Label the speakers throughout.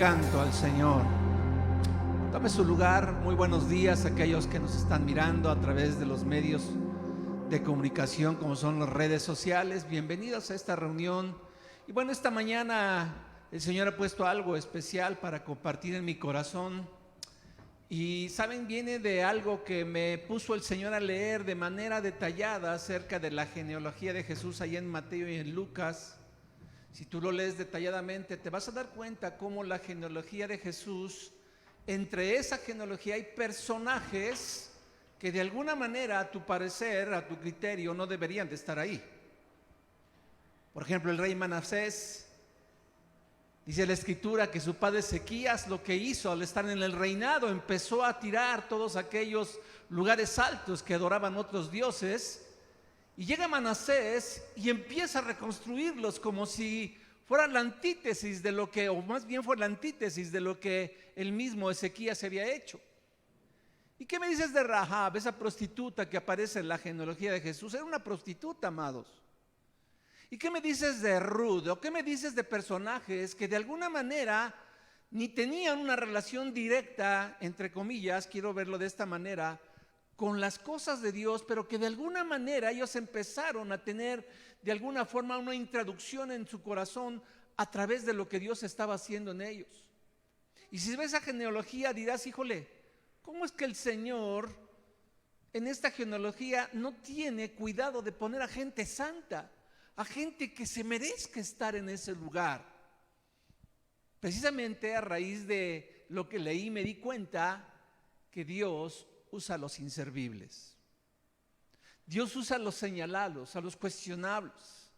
Speaker 1: canto al Señor. Tome su lugar. Muy buenos días a aquellos que nos están mirando a través de los medios de comunicación como son las redes sociales. Bienvenidos a esta reunión. Y bueno, esta mañana el Señor ha puesto algo especial para compartir en mi corazón. Y saben, viene de algo que me puso el Señor a leer de manera detallada acerca de la genealogía de Jesús allá en Mateo y en Lucas. Si tú lo lees detalladamente, te vas a dar cuenta cómo la genealogía de Jesús, entre esa genealogía hay personajes que de alguna manera, a tu parecer, a tu criterio, no deberían de estar ahí. Por ejemplo, el rey Manasés, dice la escritura que su padre Ezequías lo que hizo al estar en el reinado, empezó a tirar todos aquellos lugares altos que adoraban otros dioses. Y llega Manasés y empieza a reconstruirlos como si fuera la antítesis de lo que, o más bien fue la antítesis de lo que el mismo Ezequías había hecho. ¿Y qué me dices de Rahab, esa prostituta que aparece en la genealogía de Jesús? Era una prostituta, amados. ¿Y qué me dices de Ruth? ¿O qué me dices de personajes que de alguna manera ni tenían una relación directa, entre comillas, quiero verlo de esta manera, con las cosas de Dios, pero que de alguna manera ellos empezaron a tener de alguna forma una introducción en su corazón a través de lo que Dios estaba haciendo en ellos? Y si ves esa genealogía dirás, híjole, ¿cómo es que el Señor en esta genealogía no tiene cuidado de poner a gente santa, a gente que se merezca estar en ese lugar? Precisamente a raíz de lo que leí me di cuenta que Dios usa a los inservibles. Dios usa a los señalados, a los cuestionables,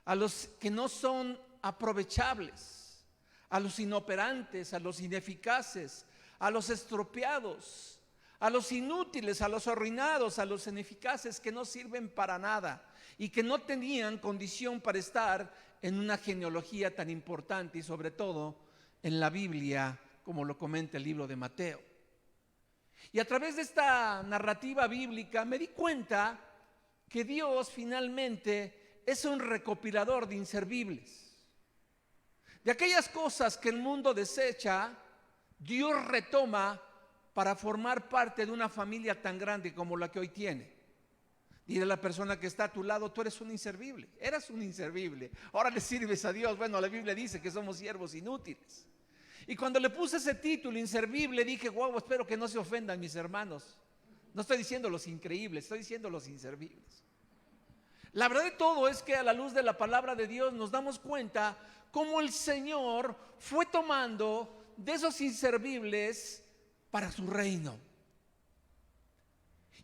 Speaker 1: a los que no son aprovechables, a los inoperantes, a los ineficaces, a los estropeados, a los inútiles, a los arruinados, a los ineficaces que no sirven para nada y que no tenían condición para estar en una genealogía tan importante y sobre todo en la Biblia, como lo comenta el libro de Mateo. Y a través de esta narrativa bíblica me di cuenta que Dios finalmente es un recopilador de inservibles. De aquellas cosas que el mundo desecha, Dios retoma para formar parte de una familia tan grande como la que hoy tiene. Dile a la persona que está a tu lado, tú eres un inservible, eras un inservible, ahora le sirves a Dios. Bueno, la Biblia dice que somos siervos inútiles. Y cuando le puse ese título, inservible, dije, wow, espero que no se ofendan mis hermanos. No estoy diciendo los increíbles, estoy diciendo los inservibles. La verdad de todo es que a la luz de la palabra de Dios nos damos cuenta cómo el Señor fue tomando de esos inservibles para su reino.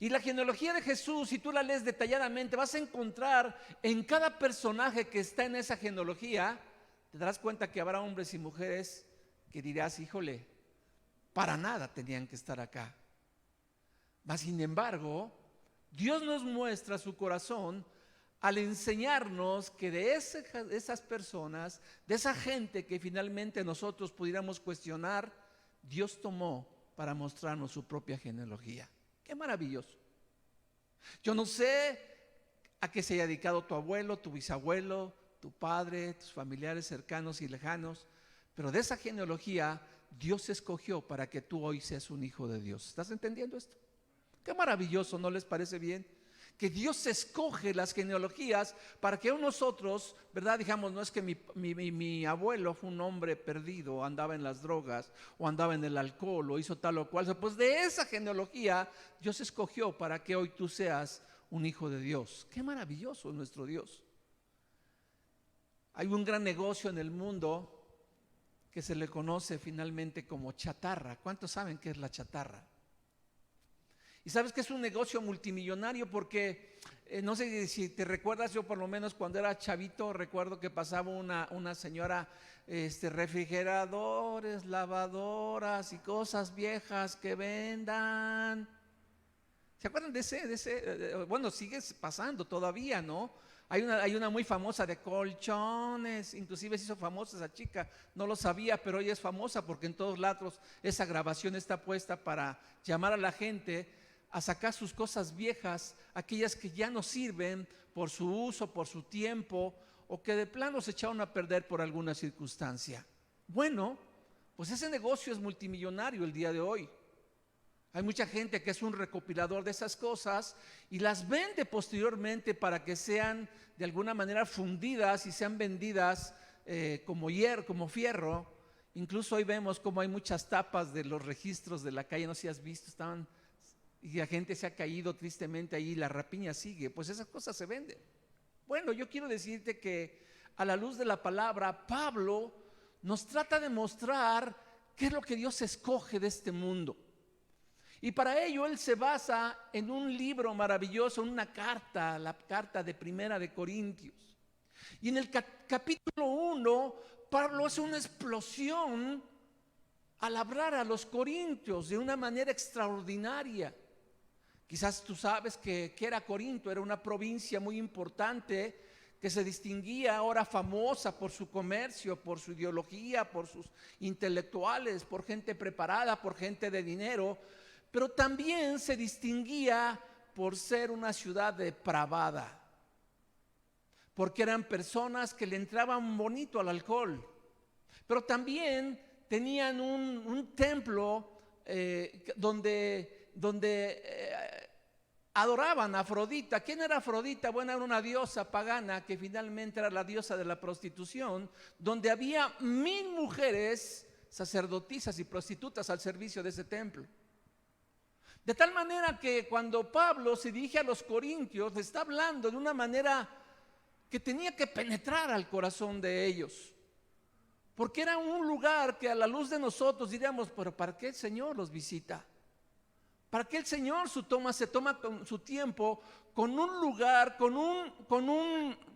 Speaker 1: Y la genealogía de Jesús, si tú la lees detalladamente, vas a encontrar en cada personaje que está en esa genealogía, te darás cuenta que habrá hombres y mujeres que dirás, híjole, para nada tenían que estar acá. Mas sin embargo, Dios nos muestra su corazón al enseñarnos que de esas personas, de esa gente que finalmente nosotros pudiéramos cuestionar, Dios tomó para mostrarnos su propia genealogía. ¡Qué maravilloso! Yo no sé a qué se haya dedicado tu abuelo, tu bisabuelo, tu padre, tus familiares cercanos y lejanos, pero de esa genealogía Dios escogió para que tú hoy seas un hijo de Dios. ¿Estás entendiendo esto? Qué maravilloso, ¿no les parece bien? Que Dios escoge las genealogías para que nosotros, ¿verdad? Digamos, no es que mi abuelo fue un hombre perdido, andaba en las drogas o andaba en el alcohol o hizo tal o cual. Pues de esa genealogía Dios escogió para que hoy tú seas un hijo de Dios. Qué maravilloso nuestro Dios. Hay un gran negocio en el mundo que se le conoce finalmente como chatarra. ¿Cuántos saben qué es la chatarra? Y sabes que es un negocio multimillonario porque, no sé si te recuerdas, yo por lo menos cuando era chavito recuerdo que pasaba una señora, refrigeradores, lavadoras y cosas viejas que vendan. ¿Se acuerdan de ese? Bueno, sigue pasando todavía, ¿no? Hay una muy famosa de colchones, inclusive se hizo famosa esa chica, no lo sabía, pero ella es famosa porque en todos lados esa grabación está puesta para llamar a la gente a sacar sus cosas viejas, aquellas que ya no sirven por su uso, por su tiempo, o que de plano se echaron a perder por alguna circunstancia. Bueno, pues ese negocio es multimillonario el día de hoy. Hay mucha gente que es un recopilador de esas cosas y las vende posteriormente para que sean de alguna manera fundidas y sean vendidas como hierro, como fierro. Incluso hoy vemos como hay muchas tapas de los registros de la calle, no sé si has visto, estaban, y la gente se ha caído tristemente ahí, la rapiña sigue, pues esas cosas se venden. Bueno, yo quiero decirte que a la luz de la palabra, Pablo nos trata de mostrar qué es lo que Dios escoge de este mundo. Y para ello él se basa en un libro maravilloso, en una carta, la carta de Primera de Corintios. Y en el capítulo 1, Pablo hace una explosión al hablar a los corintios de una manera extraordinaria. Quizás tú sabes que era Corinto, era una provincia muy importante que se distinguía, ahora famosa por su comercio, por su ideología, por sus intelectuales, por gente preparada, por gente de dinero, pero también se distinguía por ser una ciudad depravada, porque eran personas que le entraban bonito al alcohol, pero también tenían un templo donde adoraban a Afrodita. ¿Quién era Afrodita? Bueno, era una diosa pagana que finalmente era la diosa de la prostitución, donde había 1000 mujeres sacerdotisas y prostitutas al servicio de ese templo. De tal manera que cuando Pablo se dirige a los corintios, le está hablando de una manera que tenía que penetrar al corazón de ellos, porque era un lugar que a la luz de nosotros diríamos, pero ¿para qué el Señor los visita? ¿Para qué el Señor se toma su tiempo con un lugar, con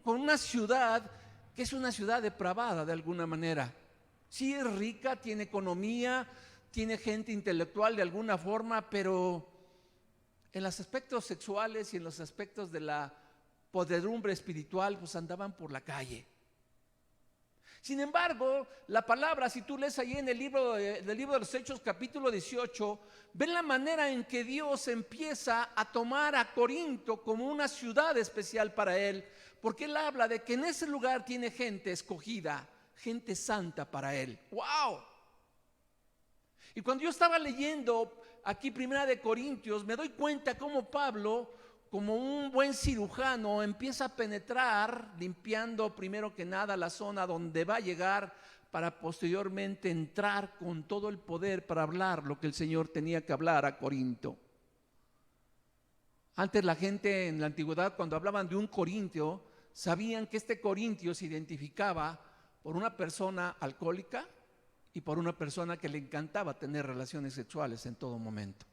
Speaker 1: una ciudad que es una ciudad depravada de alguna manera? Sí, es rica, tiene economía, tiene gente intelectual de alguna forma, pero en los aspectos sexuales y en los aspectos de la podredumbre espiritual, pues andaban por la calle. Sin embargo, la palabra, si tú lees ahí en el libro de los Hechos, capítulo 18, ven la manera en que Dios empieza a tomar a Corinto como una ciudad especial para él, porque él habla de que en ese lugar tiene gente escogida, gente santa para él. ¡Wow! Y cuando yo estaba leyendo aquí Primera de Corintios, me doy cuenta cómo Pablo, como un buen cirujano, empieza a penetrar, limpiando primero que nada la zona donde va a llegar para posteriormente entrar con todo el poder para hablar lo que el Señor tenía que hablar a Corinto. Antes la gente en la antigüedad, cuando hablaban de un corintio, sabían que este corintio se identificaba por una persona alcohólica y por una persona que le encantaba tener relaciones sexuales en todo momento.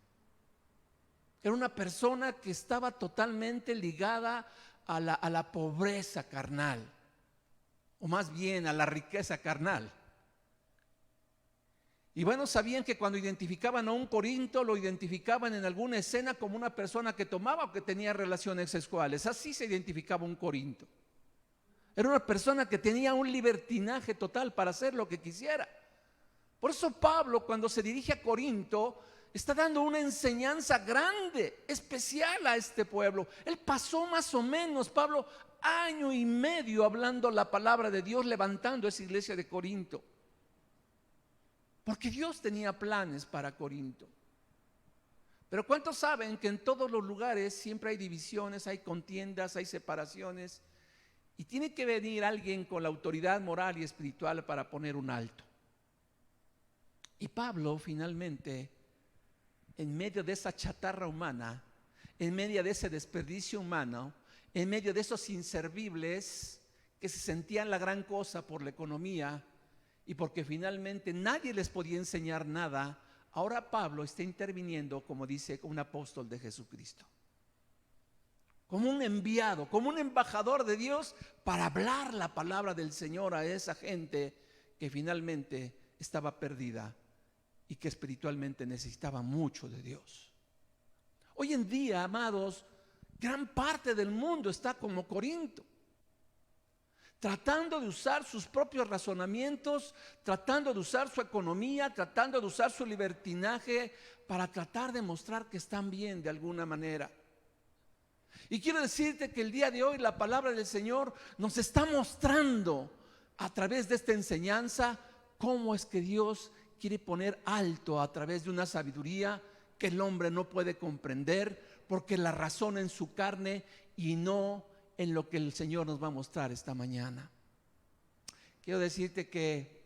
Speaker 1: Era una persona que estaba totalmente ligada a la pobreza carnal, o más bien a la riqueza carnal. Y bueno, sabían que cuando identificaban a un corinto, lo identificaban en alguna escena como una persona que tomaba o que tenía relaciones sexuales. Así se identificaba un corinto. Era una persona que tenía un libertinaje total para hacer lo que quisiera. Por eso Pablo, cuando se dirige a Corinto, está dando una enseñanza grande, especial a este pueblo. Él pasó más o menos, Pablo, 1 año y medio hablando la palabra de Dios, levantando esa iglesia de Corinto. Porque Dios tenía planes para Corinto. Pero ¿cuántos saben que en todos los lugares siempre hay divisiones, hay contiendas, hay separaciones? Y tiene que venir alguien con la autoridad moral y espiritual para poner un alto. Y Pablo finalmente, en medio de esa chatarra humana, en medio de ese desperdicio humano, en medio de esos inservibles que se sentían la gran cosa por la economía y porque finalmente nadie les podía enseñar nada, ahora Pablo está interviniendo, como dice un apóstol de Jesucristo, como un enviado, como un embajador de Dios para hablar la palabra del Señor a esa gente que finalmente estaba perdida y que espiritualmente necesitaba mucho de Dios. Hoy en día, amados, gran parte del mundo está como Corinto, tratando de usar sus propios razonamientos, tratando de usar su economía, tratando de usar su libertinaje para tratar de mostrar que están bien de alguna manera. Y quiero decirte que el día de hoy la palabra del Señor nos está mostrando a través de esta enseñanza cómo es que Dios quiere poner alto a través de una sabiduría que el hombre no puede comprender, porque la razona en su carne y no en lo que el Señor nos va a mostrar esta mañana. Quiero decirte que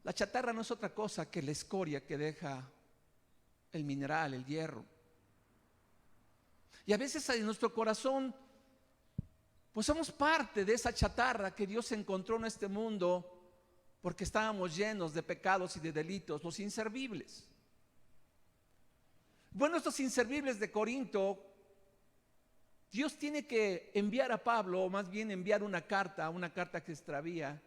Speaker 1: la chatarra no es otra cosa que la escoria que deja el mineral, el hierro. Y a veces en nuestro corazón, pues somos parte de esa chatarra que Dios encontró en este mundo, porque estábamos llenos de pecados y de delitos, los inservibles. Bueno, estos inservibles de Corinto, Dios tiene que enviar a Pablo, o más bien enviar una carta que se extravía.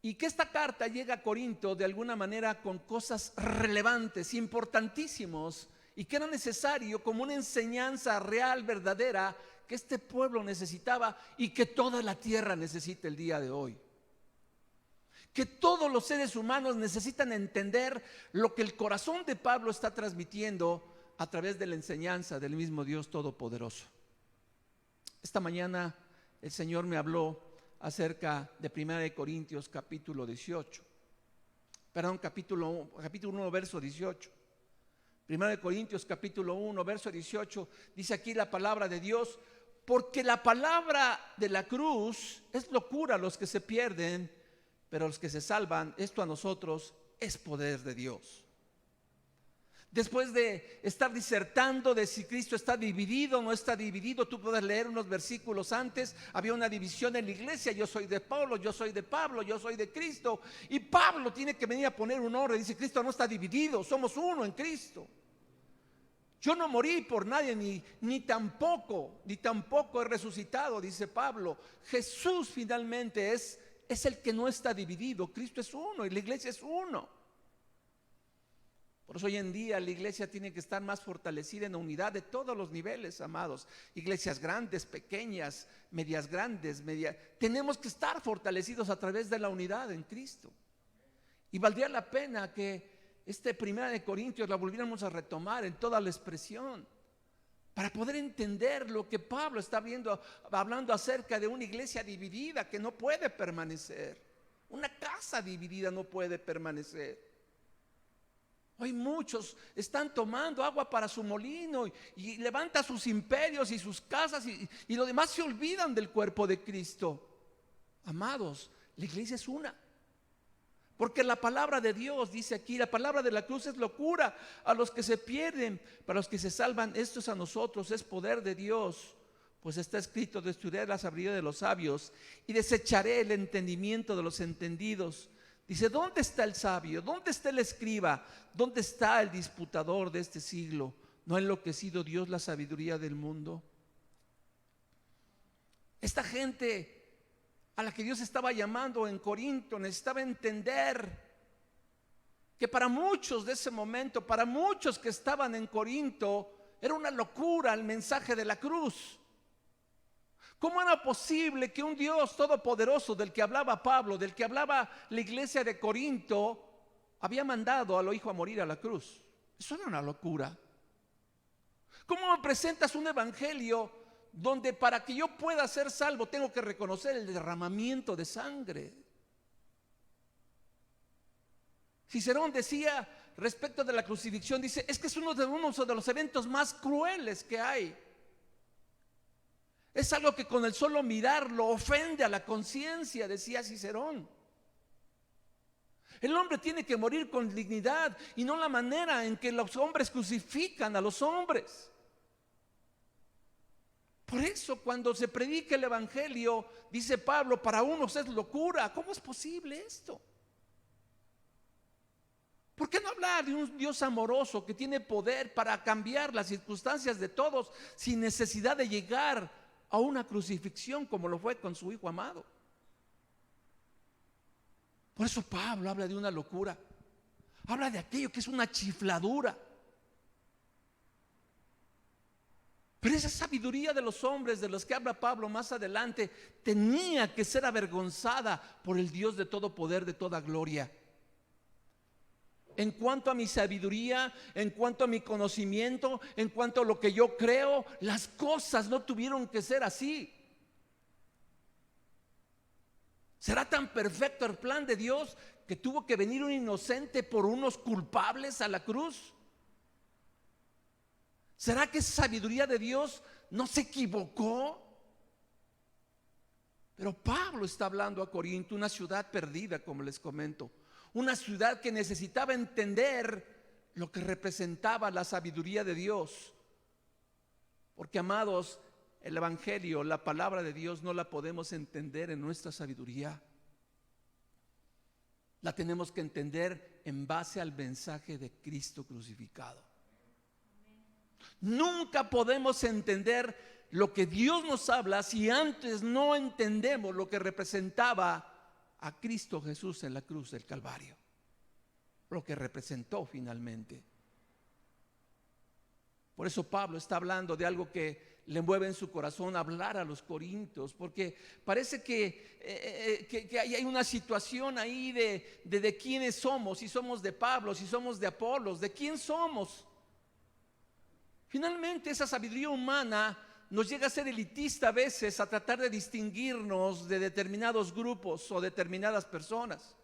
Speaker 1: Y que esta carta llega a Corinto de alguna manera con cosas relevantes, importantísimos, y que era necesario como una enseñanza real, verdadera, que este pueblo necesitaba y que toda la tierra necesita el día de hoy. Que todos los seres humanos necesitan entender lo que el corazón de Pablo está transmitiendo a través de la enseñanza del mismo Dios Todopoderoso. Esta mañana el Señor me habló acerca de 1 Corintios capítulo 1, verso 18. 1 Corintios capítulo 1, verso 18, dice aquí la palabra de Dios: porque la palabra de la cruz es locura a los que se pierden, pero a los que se salvan, esto a nosotros es poder de Dios. Después de estar disertando de si Cristo está dividido o no está dividido, tú puedes leer unos versículos antes. Había una división en la iglesia: yo soy de Pablo, yo soy de Pablo, yo soy de Cristo. Y Pablo tiene que venir a poner un orden. Dice: Cristo no está dividido, somos uno en Cristo. Yo no morí por nadie, ni tampoco he resucitado, dice Pablo. Jesús finalmente es el que no está dividido. Cristo es uno y la iglesia es uno. Por eso hoy en día la iglesia tiene que estar más fortalecida en la unidad de todos los niveles, amados. Iglesias grandes, pequeñas, medias grandes, tenemos que estar fortalecidos a través de la unidad en Cristo. Y valdría la pena que 1 Corintios la volviéramos a retomar en toda la expresión, para poder entender lo que Pablo está hablando acerca de una iglesia dividida que no puede permanecer. Una casa dividida no puede permanecer. Hoy muchos están tomando agua para su molino y levantan sus imperios y sus casas y lo demás, se olvidan del cuerpo de Cristo. Amados, la iglesia es una. Porque la palabra de Dios, dice aquí, la palabra de la cruz es locura a los que se pierden, para los que se salvan, esto es a nosotros, es poder de Dios. Pues está escrito: destruiré la sabiduría de los sabios y desecharé el entendimiento de los entendidos. Dice: ¿dónde está el sabio? ¿Dónde está el escriba? ¿Dónde está el disputador de este siglo? ¿No ha enloquecido Dios la sabiduría del mundo? Esta gente a la que Dios estaba llamando en Corinto necesitaba entender que para muchos de ese momento, para muchos que estaban en Corinto, era una locura el mensaje de la cruz. ¿Cómo era posible que un Dios todopoderoso, del que hablaba Pablo, del que hablaba la iglesia de Corinto, había mandado a lo hijo a morir a la cruz? Eso era una locura. ¿Cómo me presentas un evangelio donde para que yo pueda ser salvo tengo que reconocer el derramamiento de sangre? Cicerón decía respecto de la crucifixión, dice: es que es uno de los eventos más crueles que hay. Es algo que con el solo mirarlo ofende a la conciencia, decía Cicerón. El hombre tiene que morir con dignidad y no la manera en que los hombres crucifican a los hombres. Por eso cuando se predica el evangelio, dice Pablo, para unos es locura. ¿Cómo es posible esto? ¿Por qué no hablar de un Dios amoroso que tiene poder para cambiar las circunstancias de todos sin necesidad de llegar a una crucifixión como lo fue con su hijo amado? Por eso Pablo habla de una locura, habla de aquello que es una chifladura. Pero esa sabiduría de los hombres de los que habla Pablo más adelante tenía que ser avergonzada por el Dios de todo poder, de toda gloria. En cuanto a mi sabiduría, en cuanto a mi conocimiento, en cuanto a lo que yo creo, las cosas no tuvieron que ser así. ¿Será tan perfecto el plan de Dios que tuvo que venir un inocente por unos culpables a la cruz? ¿Será que esa sabiduría de Dios no se equivocó? Pero Pablo está hablando a Corinto, una ciudad perdida, como les comento, una ciudad que necesitaba entender lo que representaba la sabiduría de Dios. Porque, amados, el Evangelio, la palabra de Dios, no la podemos entender en nuestra sabiduría. La tenemos que entender en base al mensaje de Cristo crucificado. Nunca podemos entender lo que Dios nos habla si antes no entendemos lo que representaba a Cristo Jesús en la cruz del Calvario, lo que representó finalmente. Por eso Pablo está hablando de algo que le mueve en su corazón hablar a los corintios, porque parece que hay una situación ahí de quiénes somos, si somos de Pablo, si somos de Apolos, de quién somos. Finalmente esa sabiduría humana nos llega a ser elitista a veces, a tratar de distinguirnos de determinados grupos o determinadas personas.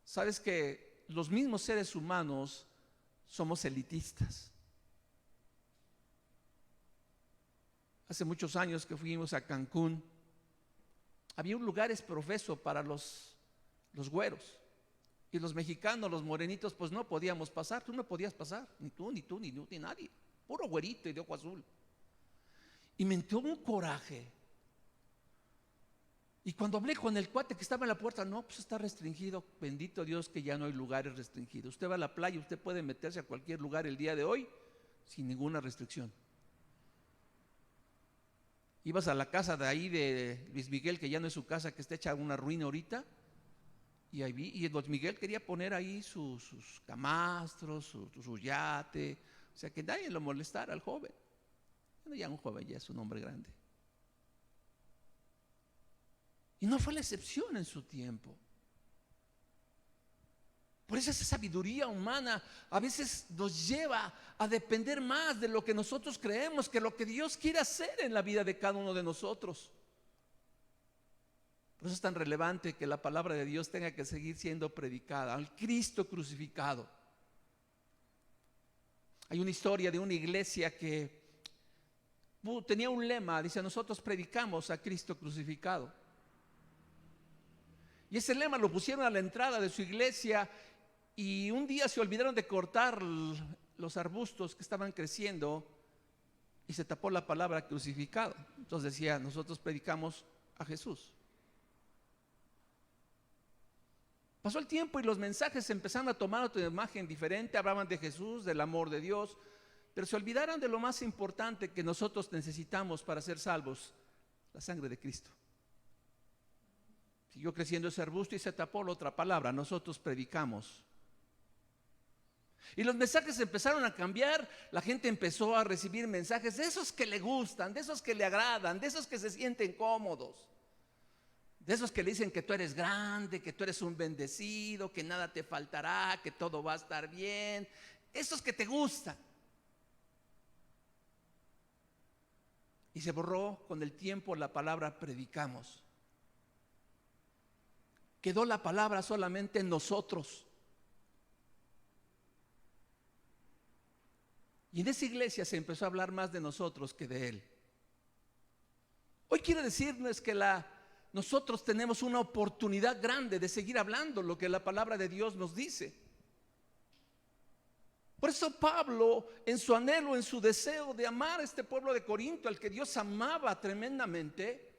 Speaker 1: Sabes que los mismos seres humanos somos elitistas. Hace muchos años que fuimos a Cancún, había un lugar profeso para los güeros. Y los mexicanos, los morenitos, pues no podíamos pasar. Tú no podías pasar, ni tú, ni nadie. Puro güerito y de ojo azul. Y me entró un coraje. Y cuando hablé con el cuate que estaba en la puerta, no, pues está restringido. Bendito Dios que ya no hay lugares restringidos. Usted va a la playa, usted puede meterse a cualquier lugar el día de hoy sin ninguna restricción. Ibas a la casa de ahí de Luis Miguel, que ya no es su casa, que está hecha una ruina ahorita. Y ahí vi, y Luis Miguel quería poner ahí sus camastros, su yate, o sea, que nadie lo molestara al joven. Bueno, ya un joven ya es un hombre grande. Y no fue la excepción en su tiempo. Por eso esa sabiduría humana a veces nos lleva a depender más de lo que nosotros creemos que lo que Dios quiere hacer en la vida de cada uno de nosotros. Por eso es tan relevante que la palabra de Dios tenga que seguir siendo predicada, al Cristo crucificado. Hay una historia de una iglesia que tenía un lema, dice: nosotros predicamos a Cristo crucificado. Y ese lema lo pusieron a la entrada de su iglesia, y un día se olvidaron de cortar los arbustos que estaban creciendo y se tapó la palabra crucificado. Entonces decía: nosotros predicamos a Jesús. Pasó el tiempo y los mensajes empezaron a tomar otra imagen diferente. Hablaban de Jesús, del amor de Dios, pero se olvidaron de lo más importante que nosotros necesitamos para ser salvos: la sangre de Cristo. Siguió creciendo ese arbusto y se tapó la otra palabra: nosotros predicamos. Y los mensajes empezaron a cambiar. La gente empezó a recibir mensajes de esos que le gustan, de esos que le agradan, de esos que se sienten cómodos, de esos que le dicen que tú eres grande, que tú eres un bendecido, que nada te faltará, que todo va a estar bien. Esos que te gustan. Y se borró con el tiempo la palabra predicamos. Quedó la palabra solamente en nosotros. Y en esa iglesia se empezó a hablar más de nosotros que de Él. Hoy quiero decirles que nosotros tenemos una oportunidad grande de seguir hablando lo que la palabra de Dios nos dice. Por eso Pablo, en su anhelo, en su deseo de amar a este pueblo de Corinto, al que Dios amaba tremendamente,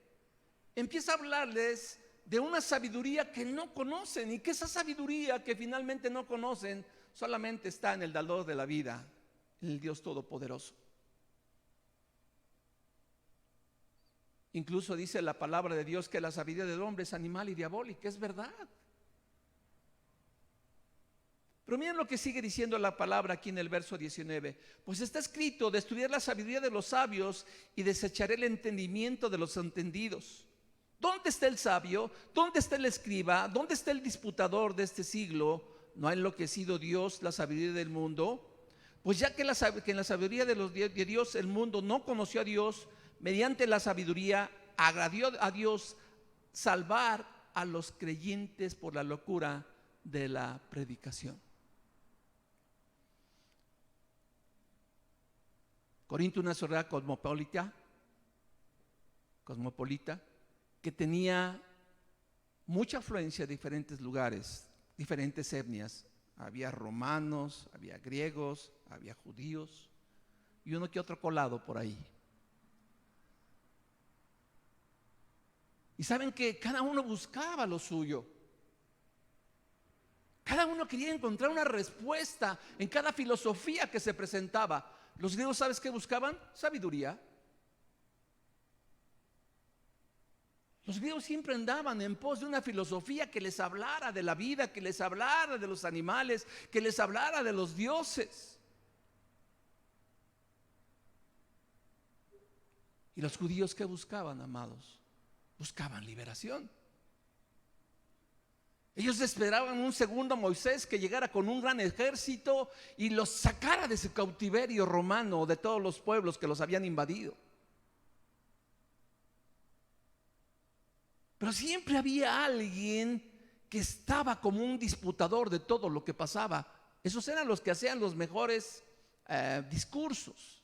Speaker 1: empieza a hablarles de una sabiduría que no conocen, y que esa sabiduría que finalmente no conocen solamente está en el dador de la vida, en el Dios Todopoderoso. Incluso dice la palabra de Dios que la sabiduría del hombre es animal y diabólica. Es verdad. Pero miren lo que sigue diciendo la palabra aquí en el verso 19. Pues está escrito: destruiré la sabiduría de los sabios y desecharé el entendimiento de los entendidos. ¿Dónde está el sabio? ¿Dónde está el escriba? ¿Dónde está el disputador de este siglo? ¿No ha enloquecido Dios la sabiduría del mundo? Pues ya que en la sabiduría de Dios el mundo no conoció a Dios, mediante la sabiduría agradó a Dios salvar a los creyentes por la locura de la predicación. Corinto, una ciudad cosmopolita, que tenía mucha afluencia de diferentes lugares, diferentes etnias. Había romanos, había griegos, había judíos y uno que otro colado por ahí. Y saben que cada uno buscaba lo suyo. Cada uno quería encontrar una respuesta en cada filosofía que se presentaba. Los griegos, ¿sabes qué buscaban? Sabiduría. Los griegos siempre andaban en pos de una filosofía que les hablara de la vida, que les hablara de los animales, que les hablara de los dioses. ¿Y los judíos qué buscaban, amados? Buscaban liberación. Ellos esperaban un segundo Moisés que llegara con un gran ejército y los sacara de ese cautiverio romano, de todos los pueblos que los habían invadido. Pero siempre había alguien que estaba como un disputador de todo lo que pasaba. Esos eran los que hacían los mejores discursos.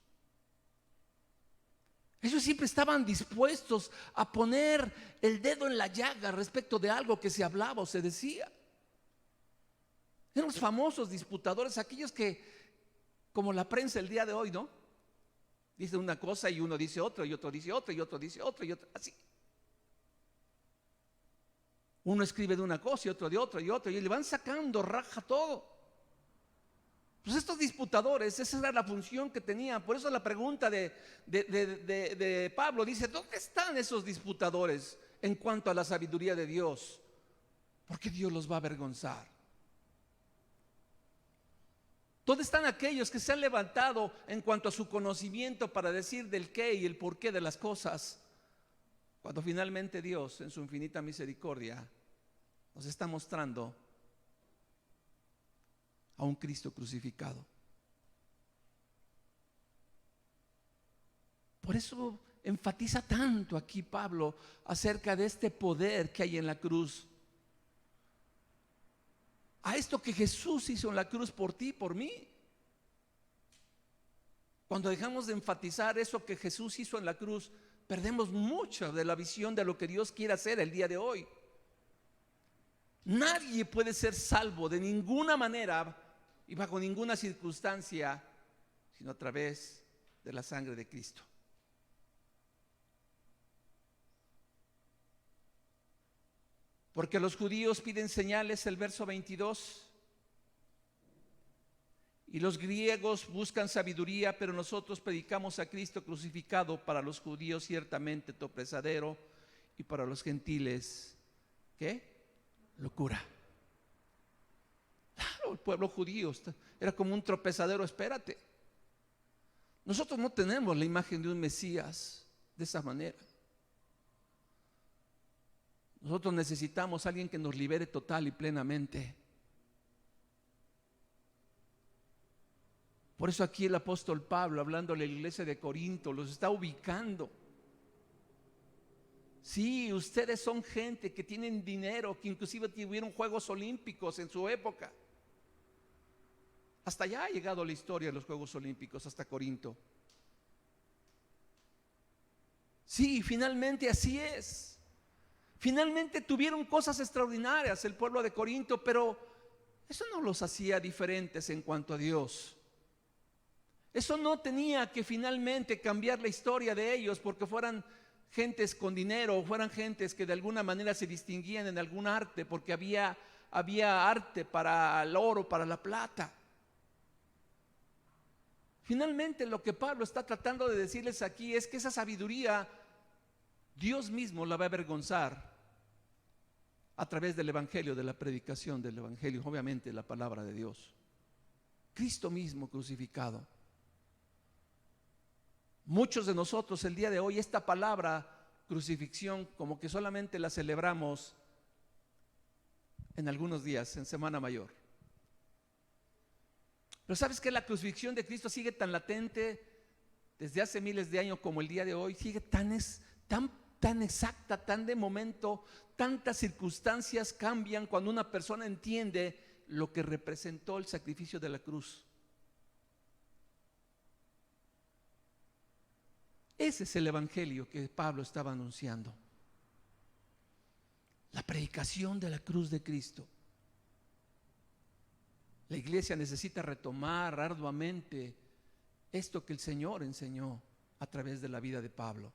Speaker 1: Ellos siempre estaban dispuestos a poner el dedo en la llaga respecto de algo que se hablaba o se decía. Eran los famosos disputadores, aquellos que, como la prensa el día de hoy, ¿no? Dice una cosa y uno dice otra, y otro dice otra, y otro dice otra, y otra, así. Uno escribe de una cosa y otro de otra y otra, y le van sacando raja todo. Pues estos disputadores, esa era la función que tenían. Por eso la pregunta de Pablo dice: ¿dónde están esos disputadores en cuanto a la sabiduría de Dios? Porque Dios los va a avergonzar. ¿Dónde están aquellos que se han levantado en cuanto a su conocimiento para decir del qué y el por qué de las cosas? Cuando finalmente Dios, en su infinita misericordia, nos está mostrando a un Cristo crucificado. Por eso enfatiza tanto aquí Pablo acerca de este poder que hay en la cruz. A esto que Jesús hizo en la cruz por ti y por mí. Cuando dejamos de enfatizar eso que Jesús hizo en la cruz, perdemos mucho de la visión de lo que Dios quiere hacer el día de hoy. Nadie puede ser salvo de ninguna manera y bajo ninguna circunstancia, sino a través de la sangre de Cristo. Porque los judíos piden señales, el verso 22, y los griegos buscan sabiduría, pero nosotros predicamos a Cristo crucificado, para los judíos ciertamente tropezadero, y para los gentiles, ¿qué? Locura. Claro, el pueblo judío era como un tropezadero. Espérate, nosotros no tenemos la imagen de un Mesías de esa manera. Nosotros necesitamos a alguien que nos libere total y plenamente. Por eso aquí el apóstol Pablo, hablándole a la iglesia de Corinto, los está ubicando. Sí, ustedes son gente que tienen dinero, que inclusive tuvieron Juegos Olímpicos en su época. Hasta allá ha llegado la historia de los Juegos Olímpicos, hasta Corinto. Sí, finalmente así es. Finalmente tuvieron cosas extraordinarias el pueblo de Corinto, pero eso no los hacía diferentes en cuanto a Dios. Eso no tenía que finalmente cambiar la historia de ellos porque fueran gentes con dinero o fueran gentes que de alguna manera se distinguían en algún arte, porque había arte para el oro, para la plata. Finalmente lo que Pablo está tratando de decirles aquí es que esa sabiduría Dios mismo la va a avergonzar a través del evangelio, de la predicación del evangelio, obviamente la palabra de Dios. Cristo mismo crucificado. Muchos de nosotros el día de hoy esta palabra crucifixión como que solamente la celebramos en algunos días, en Semana Mayor. Pero ¿sabes que la crucifixión de Cristo sigue tan latente desde hace miles de años como el día de hoy? Sigue tan exacta, tan de momento. Tantas circunstancias cambian cuando una persona entiende lo que representó el sacrificio de la cruz. Ese es el evangelio que Pablo estaba anunciando. La predicación de la cruz de Cristo. La iglesia necesita retomar arduamente esto que el Señor enseñó a través de la vida de Pablo.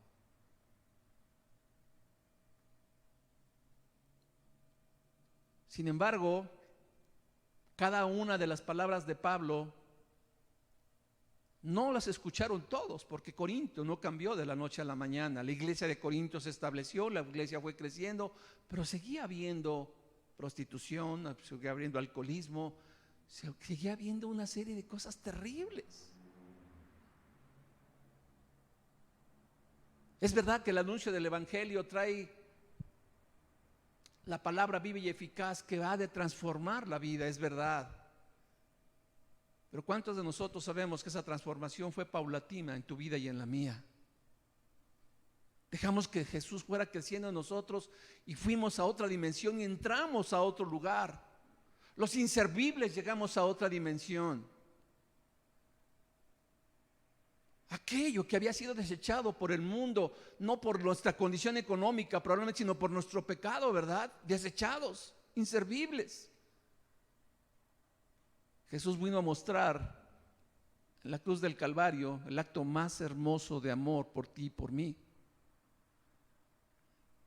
Speaker 1: Sin embargo, cada una de las palabras de Pablo no las escucharon todos, porque Corinto no cambió de la noche a la mañana. La iglesia de Corinto se estableció, la iglesia fue creciendo, pero seguía habiendo prostitución, seguía habiendo alcoholismo, seguía habiendo una serie de cosas terribles. Es verdad que el anuncio del evangelio trae la palabra viva y eficaz que ha de transformar la vida, es verdad. Pero ¿cuántos de nosotros sabemos que esa transformación fue paulatina en tu vida y en la mía? Dejamos que Jesús fuera creciendo en nosotros y fuimos a otra dimensión y entramos a otro lugar. Los inservibles llegamos a otra dimensión. Aquello que había sido desechado por el mundo, no por nuestra condición económica probablemente, sino por nuestro pecado, ¿verdad? Desechados, inservibles. Jesús vino a mostrar en la cruz del Calvario el acto más hermoso de amor por ti y por mí.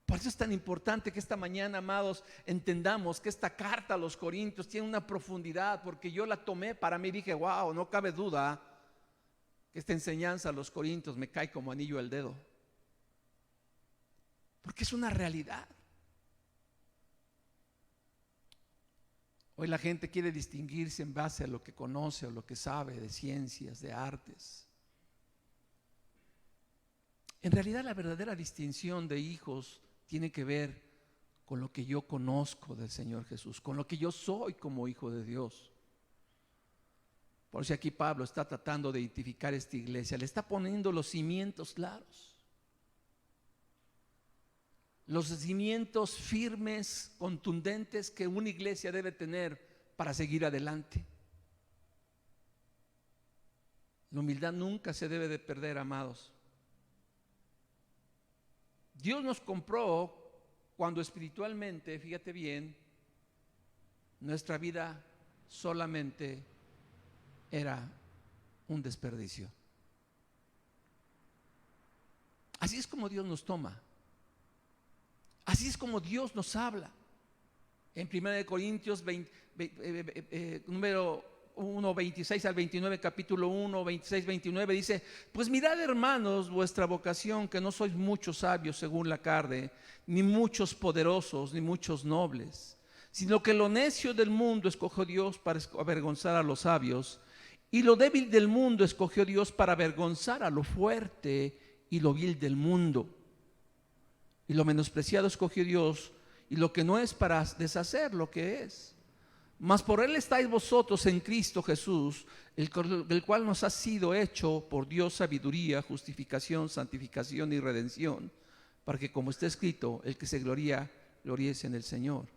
Speaker 1: Por eso es tan importante que esta mañana, amados, entendamos que esta carta a los Corintios tiene una profundidad, porque yo la tomé para mí y dije, wow, no cabe duda que esta enseñanza a los Corintios me cae como anillo al dedo, porque es una realidad. Hoy la gente quiere distinguirse en base a lo que conoce o lo que sabe de ciencias, de artes. En realidad la verdadera distinción de hijos tiene que ver con lo que yo conozco del Señor Jesús, con lo que yo soy como hijo de Dios. Por eso aquí Pablo está tratando de identificar esta iglesia, le está poniendo los cimientos claros. Los cimientos firmes, contundentes que una iglesia debe tener para seguir adelante. La humildad nunca se debe de perder, amados. Dios nos compró cuando espiritualmente, fíjate bien, nuestra vida solamente era un desperdicio. Así es como Dios nos toma. Así es como Dios nos habla. En 1 Corintios número 1, 26 al 29, capítulo 1, 26, 29 dice: pues mirad, hermanos, vuestra vocación, que no sois muchos sabios según la carne, ni muchos poderosos, ni muchos nobles, sino que lo necio del mundo escogió Dios para avergonzar a los sabios, y lo débil del mundo escogió Dios para avergonzar a lo fuerte y lo vil del mundo. Y lo menospreciado escogió Dios, y lo que no es, para deshacer lo que es. Mas por él estáis vosotros en Cristo Jesús, el cual nos ha sido hecho por Dios sabiduría, justificación, santificación y redención, para que, como está escrito, el que se gloría, gloríese en el Señor.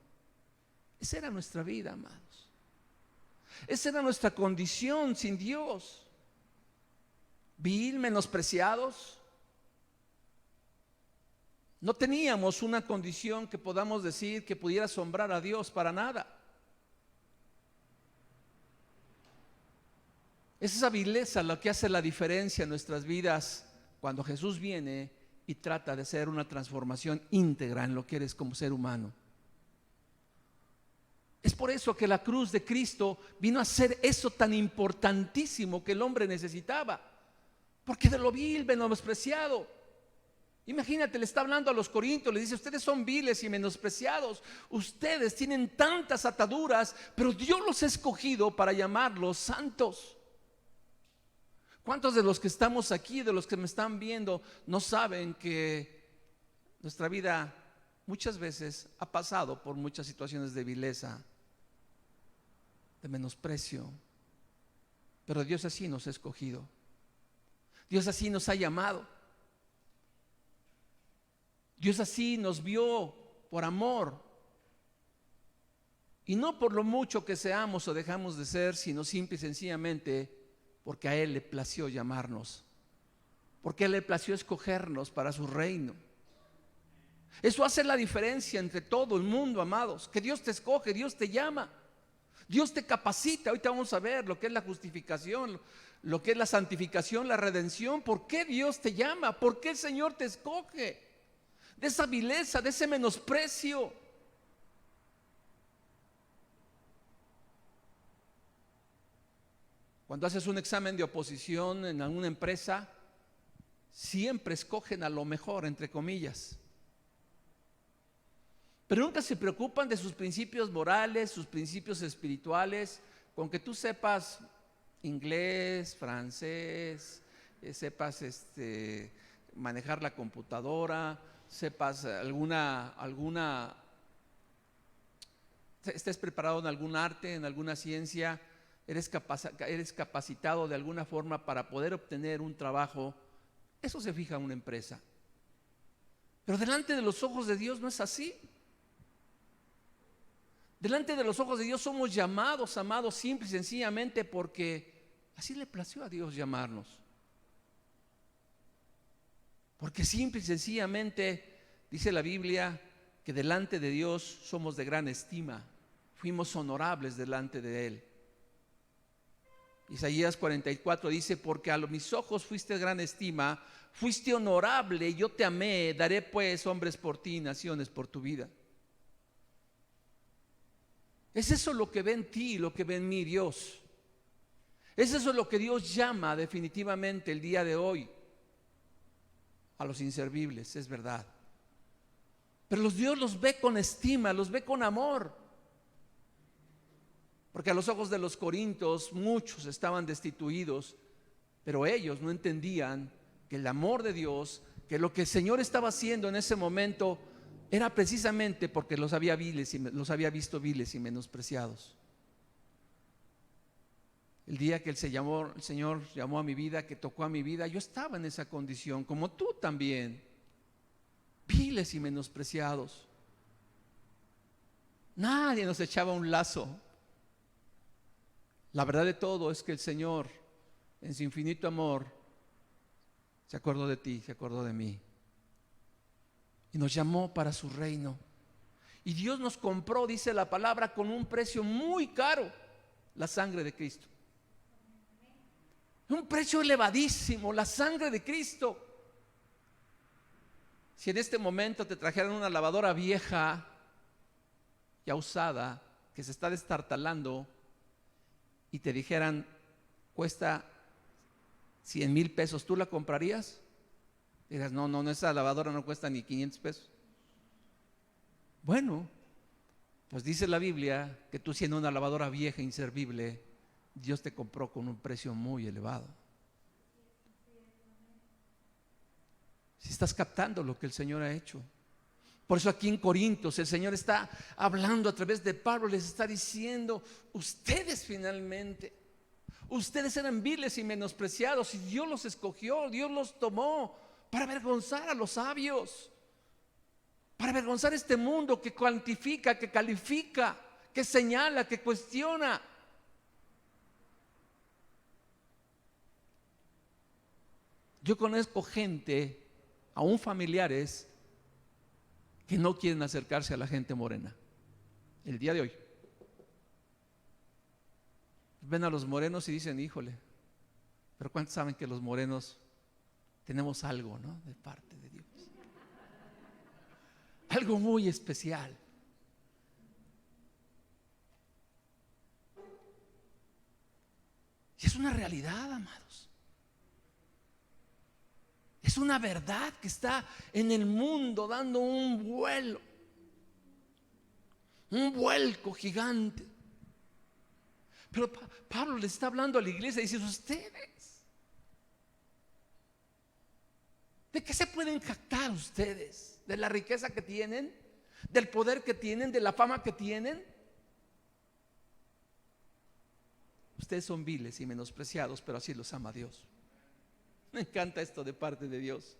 Speaker 1: Esa era nuestra vida, amados. Esa era nuestra condición sin Dios. Vil, menospreciados. No teníamos una condición que podamos decir que pudiera asombrar a Dios para nada. Es esa vileza lo que hace la diferencia en nuestras vidas cuando Jesús viene y trata de hacer una transformación íntegra en lo que eres como ser humano. Es por eso que la cruz de Cristo vino a ser eso tan importantísimo que el hombre necesitaba, porque de lo vil, menospreciado. Imagínate, le está hablando a los corintios, le dice: ustedes son viles y menospreciados, ustedes tienen tantas ataduras, pero Dios los ha escogido para llamarlos santos. ¿Cuántos de los que estamos aquí, de los que me están viendo, no saben que nuestra vida muchas veces ha pasado por muchas situaciones de vileza, de menosprecio, Pero Dios así nos ha escogido. Dios así nos ha llamado. Dios así nos vio por amor. Y no por lo mucho que seamos o dejamos de ser, sino simple y sencillamente porque a Él le plació llamarnos. Porque a Él le plació escogernos para su reino. Eso hace la diferencia entre todo el mundo, amados. Que Dios te escoge, Dios te llama, Dios te capacita. Ahorita vamos a ver lo que es la justificación, lo que es la santificación, la redención. ¿Por qué Dios te llama? ¿Por qué el Señor te escoge? De esa vileza, de ese menosprecio. Cuando haces un examen de oposición en alguna empresa, siempre escogen a lo mejor, entre comillas. Pero nunca se preocupan de sus principios morales, sus principios espirituales. Con que tú sepas inglés, francés, sepas manejar la computadora, sepas estés preparado en algún arte, en alguna ciencia, eres capacitado de alguna forma para poder obtener un trabajo. Eso se fija en una empresa. Pero delante de los ojos de Dios no es así. Delante de los ojos de Dios somos llamados, amados, simple y sencillamente porque así le plació a Dios llamarnos. Porque simple y sencillamente dice la Biblia que delante de Dios somos de gran estima, fuimos honorables delante de Él. Isaías 44 dice: porque a mis ojos fuiste de gran estima, fuiste honorable, yo te amé, daré pues hombres por ti, naciones por tu vida. ¿Es eso lo que ve en ti, lo que ve en mí Dios? ¿Es eso lo que Dios llama definitivamente el día de hoy a los inservibles? Es verdad. Pero Dios los ve con estima, los ve con amor. Porque a los ojos de los corintios muchos estaban destituidos, pero ellos no entendían que el amor de Dios, que lo que el Señor estaba haciendo en ese momento era precisamente porque los había visto viles y menospreciados. El día que el Señor llamó a mi vida, que tocó a mi vida, yo estaba en esa condición, como tú también, viles y menospreciados. Nadie nos echaba un lazo. La verdad de todo es que el Señor, en su infinito amor, se acordó de ti, se acordó de mí. Y nos llamó para su reino. Y Dios nos compró, dice la palabra, con un precio muy caro, la sangre de Cristo. Un precio elevadísimo, la sangre de Cristo. Si en este momento te trajeran una lavadora vieja, ya usada, que se está destartalando, y te dijeran, cuesta 100,000 pesos, ¿tú la comprarías? Dirás, no, esa lavadora no cuesta ni 500 pesos. Bueno, pues dice la Biblia que tú, siendo una lavadora vieja, inservible, Dios te compró con un precio muy elevado. Si estás captando lo que el Señor ha hecho. Por eso aquí en Corintios el Señor está hablando a través de Pablo, les está diciendo: ustedes finalmente, ustedes eran viles y menospreciados, y Dios los escogió, Dios los tomó para avergonzar a los sabios, para avergonzar este mundo que cuantifica, que califica, que señala, que cuestiona. Yo conozco gente, aún familiares, que no quieren acercarse a la gente morena el día de hoy. Ven a los morenos y dicen: híjole, pero ¿cuántos saben que los morenos tenemos algo, ¿no?, de parte de Dios? Algo muy especial. Y es una realidad, amados. Es una verdad que está en el mundo dando un vuelco gigante. Pero Pablo les está hablando a la iglesia y dice: ustedes, ¿de qué se pueden jactar ustedes? ¿De la riqueza que tienen? ¿Del poder que tienen? ¿De la fama que tienen? Ustedes son viles y menospreciados, pero así los ama Dios. Me encanta esto de parte de Dios.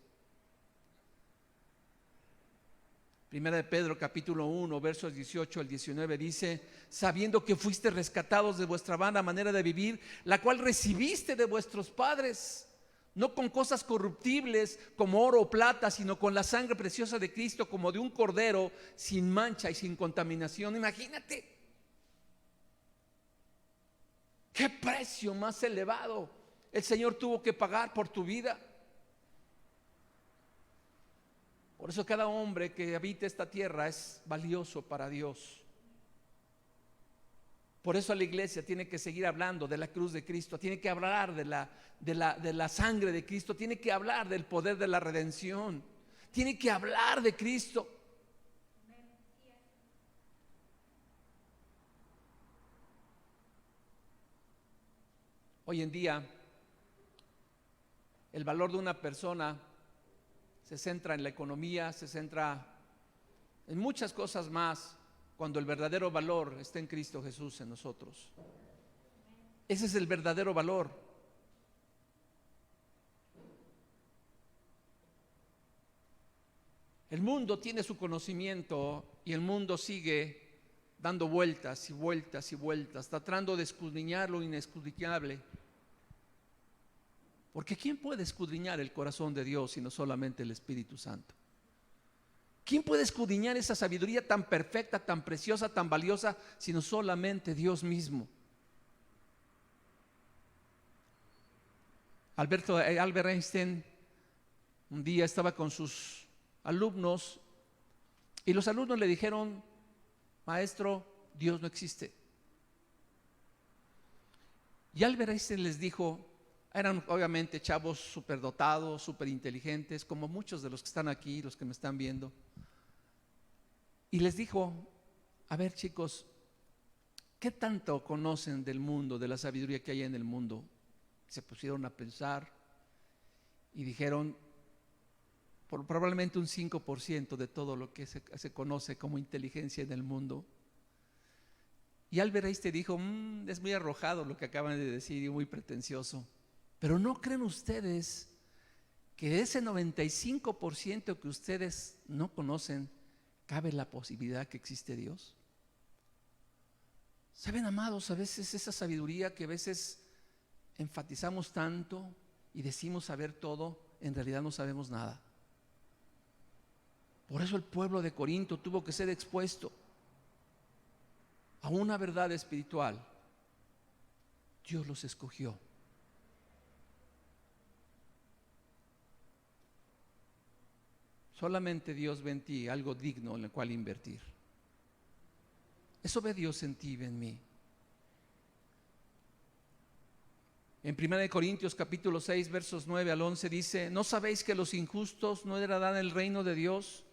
Speaker 1: Primera de Pedro capítulo 1 versos 18 al 19 dice: sabiendo que fuiste rescatados de vuestra vana manera de vivir, la cual recibiste de vuestros padres, no con cosas corruptibles como oro o plata, sino con la sangre preciosa de Cristo, como de un cordero sin mancha y sin contaminación. Imagínate qué precio más elevado el Señor tuvo que pagar por tu vida. Por eso cada hombre que habita esta tierra es valioso para Dios. Por eso la iglesia tiene que seguir hablando de la cruz de Cristo, tiene que hablar de la sangre de Cristo, tiene que hablar del poder de la redención, tiene que hablar de Cristo. Hoy en día el valor de una persona se centra en la economía, se centra en muchas cosas más, cuando el verdadero valor está en Cristo Jesús en nosotros. Ese es el verdadero valor. El mundo tiene su conocimiento y el mundo sigue dando vueltas y vueltas y vueltas, tratando de escudriñar lo inescudriñable. Porque ¿quién puede escudriñar el corazón de Dios sino solamente el Espíritu Santo? ¿Quién puede escudriñar esa sabiduría tan perfecta, tan preciosa, tan valiosa, sino solamente Dios mismo? Albert Einstein un día estaba con sus alumnos y los alumnos le dijeron: maestro, Dios no existe. Y Albert Einstein les dijo, eran obviamente chavos superdotados, súper inteligentes, como muchos de los que están aquí, los que me están viendo. Y les dijo: a ver, chicos, ¿qué tanto conocen del mundo, de la sabiduría que hay en el mundo? Se pusieron a pensar y dijeron: probablemente un 5% de todo lo que se conoce como inteligencia en el mundo. Y Albert Einstein dijo: es muy arrojado lo que acaban de decir y muy pretencioso. Pero ¿no creen ustedes que de ese 95% que ustedes no conocen, cabe la posibilidad que existe Dios? ¿Saben, amados? A veces esa sabiduría que a veces enfatizamos tanto y decimos saber todo, en realidad no sabemos nada. Por eso el pueblo de Corinto tuvo que ser expuesto a una verdad espiritual. Dios los escogió. Solamente Dios ve en ti algo digno en el cual invertir. Eso ve Dios en ti y en mí. En 1 Corintios capítulo 6 versos 9 al 11 dice: ¿no sabéis que los injustos no heredarán el reino de Dios?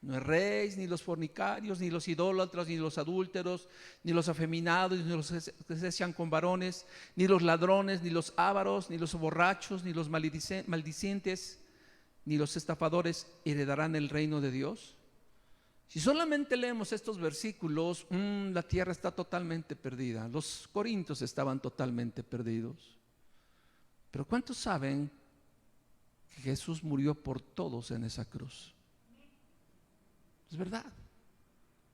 Speaker 1: No erréis, ni los fornicarios, ni los idólatras, ni los adúlteros, ni los afeminados, ni los que se echan con varones, ni los ladrones, ni los ávaros, ni los borrachos, ni los maldicientes, ni los estafadores heredarán el reino de Dios. Si solamente leemos estos versículos, la tierra está totalmente perdida. Los corintios estaban totalmente perdidos. Pero ¿cuántos saben que Jesús murió por todos en esa cruz? Es verdad,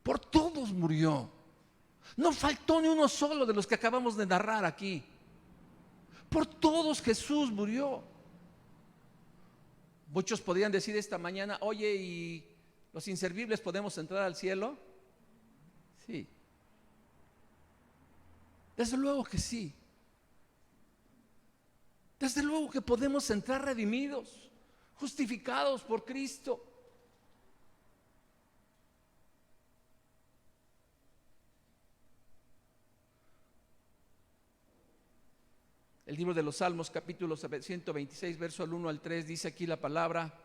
Speaker 1: por todos murió. No faltó ni uno solo de los que acabamos de narrar aquí. Por todos Jesús murió. Muchos podrían decir esta mañana: oye, ¿y los inservibles podemos entrar al cielo? Sí, desde luego que sí. Desde luego que podemos entrar redimidos, justificados por Cristo. El libro de los Salmos capítulo 126 verso al 1 al 3 dice aquí la palabra: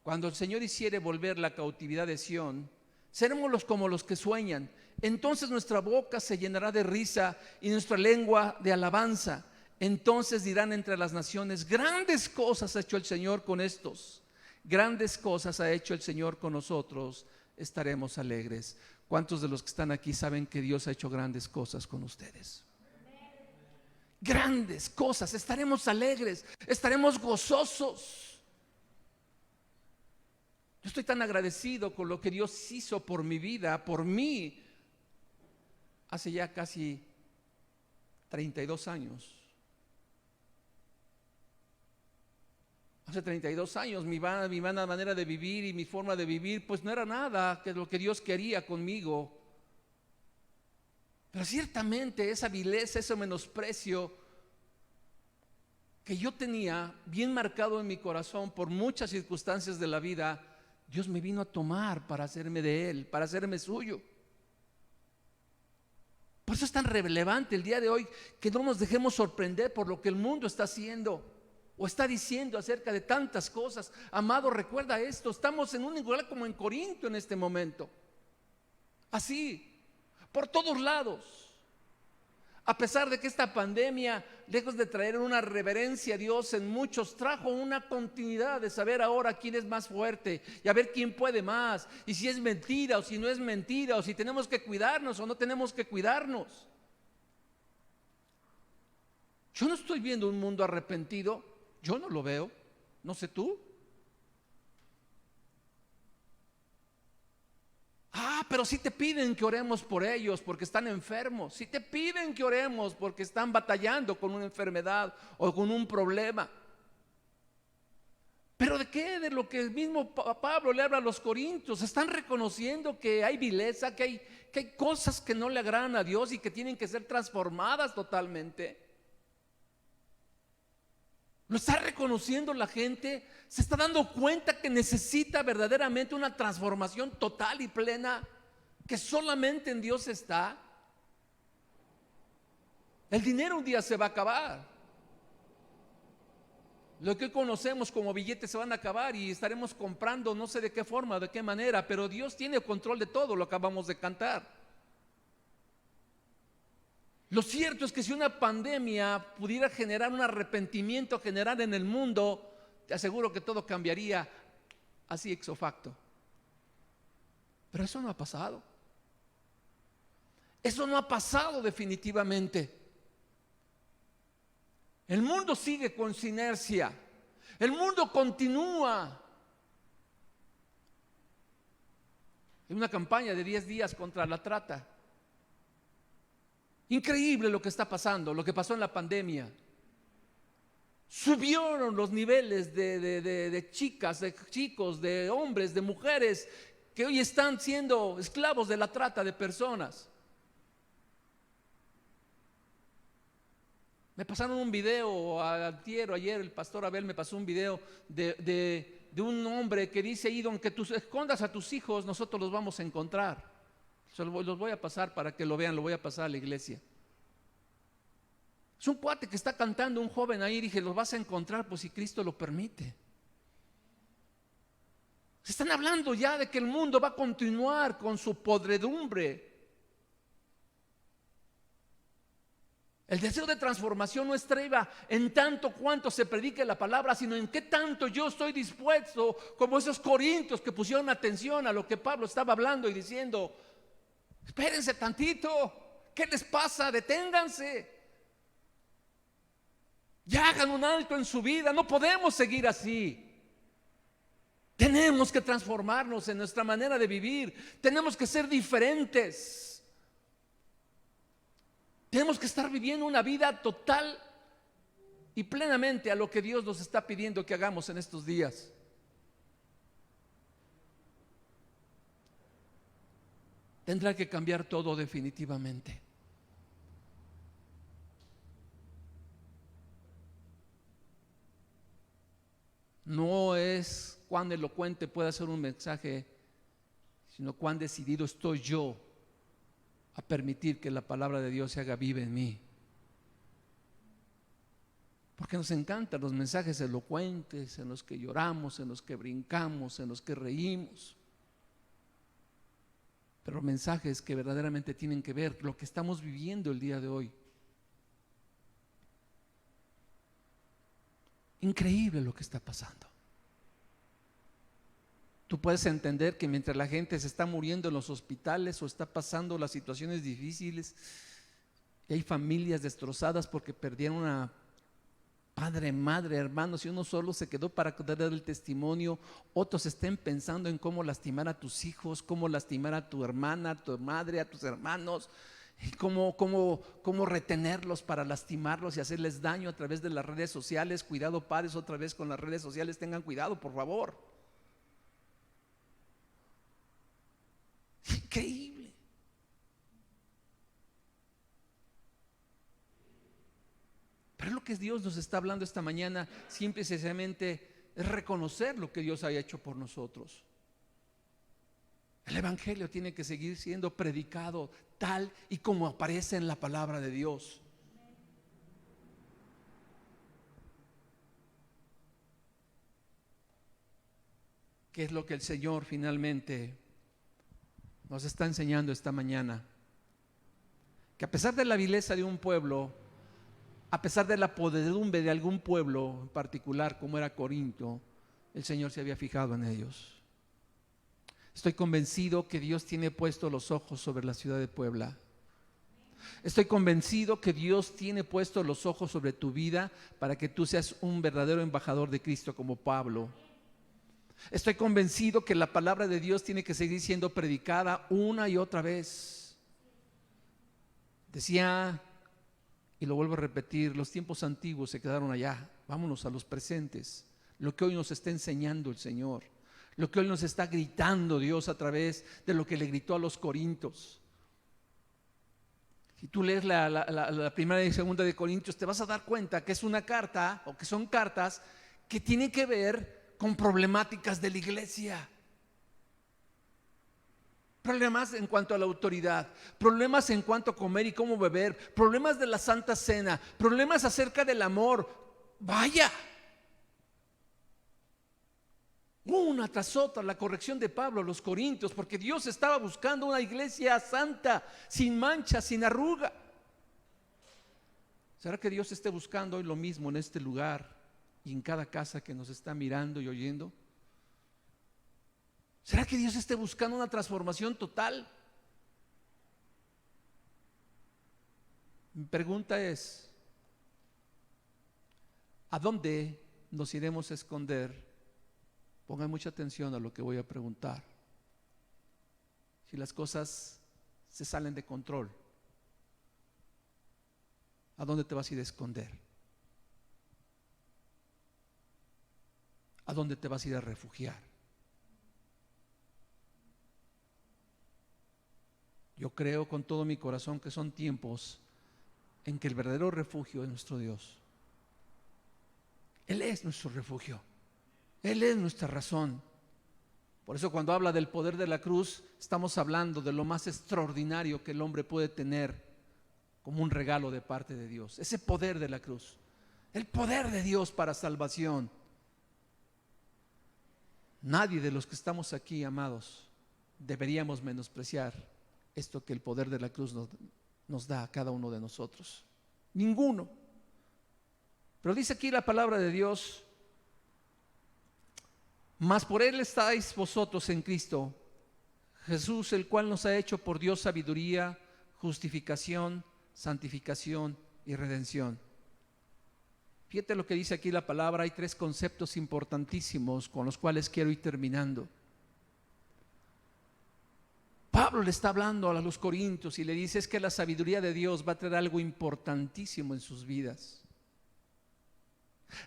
Speaker 1: cuando el Señor hiciere volver la cautividad de Sión, seremos como los que sueñan. Entonces nuestra boca se llenará de risa y nuestra lengua de alabanza. Entonces dirán entre las naciones: grandes cosas ha hecho el Señor con estos, grandes cosas ha hecho el Señor con nosotros, estaremos alegres. ¿Cuántos de los que están aquí saben que Dios ha hecho grandes cosas con ustedes? grandes cosas, estaremos alegres, estaremos gozosos. Yo estoy tan agradecido con lo que Dios hizo por mi vida, por mí, hace ya casi 32 años. Hace 32 años mi manera de vivir y mi forma de vivir pues no era nada que lo que Dios quería conmigo. Pero ciertamente esa vileza, ese menosprecio que yo tenía bien marcado en mi corazón por muchas circunstancias de la vida, Dios me vino a tomar para hacerme de Él, para hacerme suyo. Por eso es tan relevante el día de hoy que no nos dejemos sorprender por lo que el mundo está haciendo o está diciendo acerca de tantas cosas. Amado, recuerda esto, estamos en un lugar como en Corinto en este momento. Así, por todos lados. A pesar de que esta pandemia, lejos de traer una reverencia a Dios en muchos, trajo una continuidad de saber ahora quién es más fuerte y a ver quién puede más, y si es mentira o si no es mentira, o si tenemos que cuidarnos o no tenemos que cuidarnos. Yo no estoy viendo un mundo arrepentido. Yo no lo veo, no sé tú. Pero sí te piden que oremos por ellos porque están enfermos. Sí te piden que oremos porque están batallando con una enfermedad o con un problema. ¿Pero de qué? De lo que el mismo Pablo le habla a los corintios. Están reconociendo que hay vileza, que hay cosas que no le agradan a Dios y que tienen que ser transformadas totalmente. ¿Lo está reconociendo la gente? ¿Se está dando cuenta que necesita verdaderamente una transformación total y plena? Que solamente en Dios está. El dinero un día se va a acabar. Lo que conocemos como billetes se van a acabar y estaremos comprando no sé de qué forma, de qué manera, pero Dios tiene control de todo, lo acabamos de cantar. Lo cierto es que si una pandemia pudiera generar un arrepentimiento general en el mundo, te aseguro que todo cambiaría así ipso facto. Pero eso no ha pasado. Eso no ha pasado definitivamente. El mundo sigue con su inercia. El mundo continúa. Hay una campaña de 10 días contra la trata. Increíble lo que está pasando, lo que pasó en la pandemia. Subieron los niveles de chicas, de chicos, de hombres, de mujeres que hoy están siendo esclavos de la trata de personas. Me pasaron un video ayer el pastor Abel me pasó un video de un hombre que dice ahí: aunque tú escondas a tus hijos, nosotros los vamos a encontrar. Los voy a pasar para que lo vean, lo voy a pasar a la iglesia. Es un cuate que está cantando, un joven ahí. Dije, los vas a encontrar, pues si Cristo lo permite. Se están hablando ya de que el mundo va a continuar con su podredumbre. El deseo de transformación no estriba en tanto cuanto se predique la palabra, sino en qué tanto yo estoy dispuesto, como esos corintios que pusieron atención a lo que Pablo estaba hablando y diciendo: espérense tantito, ¿qué les pasa? Deténganse. Ya hagan un alto en su vida, no podemos seguir así. Tenemos que transformarnos en nuestra manera de vivir, tenemos que ser diferentes. Tenemos que estar viviendo una vida total y plenamente a lo que Dios nos está pidiendo que hagamos en estos días. Tendrá que cambiar todo definitivamente. No es cuán elocuente pueda ser un mensaje, sino cuán decidido estoy yo a permitir que la palabra de Dios se haga viva en mí. Porque nos encantan los mensajes elocuentes, en los que lloramos, en los que brincamos, en los que reímos. Pero mensajes que verdaderamente tienen que ver lo que estamos viviendo el día de hoy. Increíble lo que está pasando. Tú puedes entender que mientras la gente se está muriendo en los hospitales o está pasando las situaciones difíciles Y hay familias destrozadas porque perdieron a padre, madre, hermanos, y uno solo se quedó para dar el testimonio. Otros estén pensando en cómo lastimar a tus hijos, cómo lastimar a tu hermana, a tu madre, a tus hermanos, y cómo retenerlos para lastimarlos y hacerles daño a través de las redes sociales. Cuidado, padres, otra vez con las redes sociales, tengan cuidado, por favor. Increíble. Pero lo que Dios nos está hablando esta mañana, simple y sencillamente, es reconocer lo que Dios haya hecho por nosotros. El evangelio tiene que seguir siendo predicado tal y como aparece en la palabra de Dios. ¿Qué es lo que el Señor finalmente nos está enseñando esta mañana? Que a pesar de la vileza de un pueblo, a pesar de la podredumbre de algún pueblo en particular, como era Corinto, el Señor se había fijado en ellos. Estoy convencido que Dios tiene puestos los ojos sobre la ciudad de Puebla. Estoy convencido que Dios tiene puestos los ojos sobre tu vida para que tú seas un verdadero embajador de Cristo como Pablo. Estoy convencido que la palabra de Dios tiene que seguir siendo predicada una y otra vez. Decía, y lo vuelvo a repetir, los tiempos antiguos se quedaron allá. Vámonos a los presentes. Lo que hoy nos está enseñando el Señor, lo que hoy nos está gritando Dios a través de lo que le gritó a los Corintios. Si tú lees la primera y segunda de Corintios, te vas a dar cuenta que es una carta, o que son cartas que tienen que ver con problemáticas de la iglesia. Problemas en cuanto a la autoridad, problemas en cuanto a comer y cómo beber, problemas de la Santa Cena, problemas acerca del amor. Vaya, una tras otra la corrección de Pablo a los Corintios, porque Dios estaba buscando una iglesia santa, sin mancha, sin arruga. ¿Será que Dios esté buscando hoy lo mismo en este lugar y en cada casa que nos está mirando y oyendo? ¿Será que Dios esté buscando una transformación total? Mi pregunta es, ¿a dónde nos iremos a esconder? Pongan mucha atención a lo que voy a preguntar. Si las cosas se salen de control, ¿a dónde te vas a ir a esconder? ¿A dónde te vas a ir a refugiar? Yo creo con todo mi corazón que son tiempos en que el verdadero refugio es nuestro Dios. Él es nuestro refugio. Él es nuestra razón. Por eso cuando habla del poder de la cruz, estamos hablando de lo más extraordinario que el hombre puede tener como un regalo de parte de Dios. Ese poder de la cruz, el poder de Dios para salvación. Nadie de los que estamos aquí, amados, deberíamos menospreciar esto que el poder de la cruz nos da a cada uno de nosotros. Ninguno. Pero dice aquí la palabra de Dios: mas por Él estáis vosotros en Cristo Jesús, el cual nos ha hecho por Dios sabiduría, justificación, santificación y redención. Fíjate lo que dice aquí la palabra. Hay tres conceptos importantísimos con los cuales quiero ir terminando. Pablo le está hablando a los corintios y le dice: es que la sabiduría de Dios va a traer algo importantísimo en sus vidas.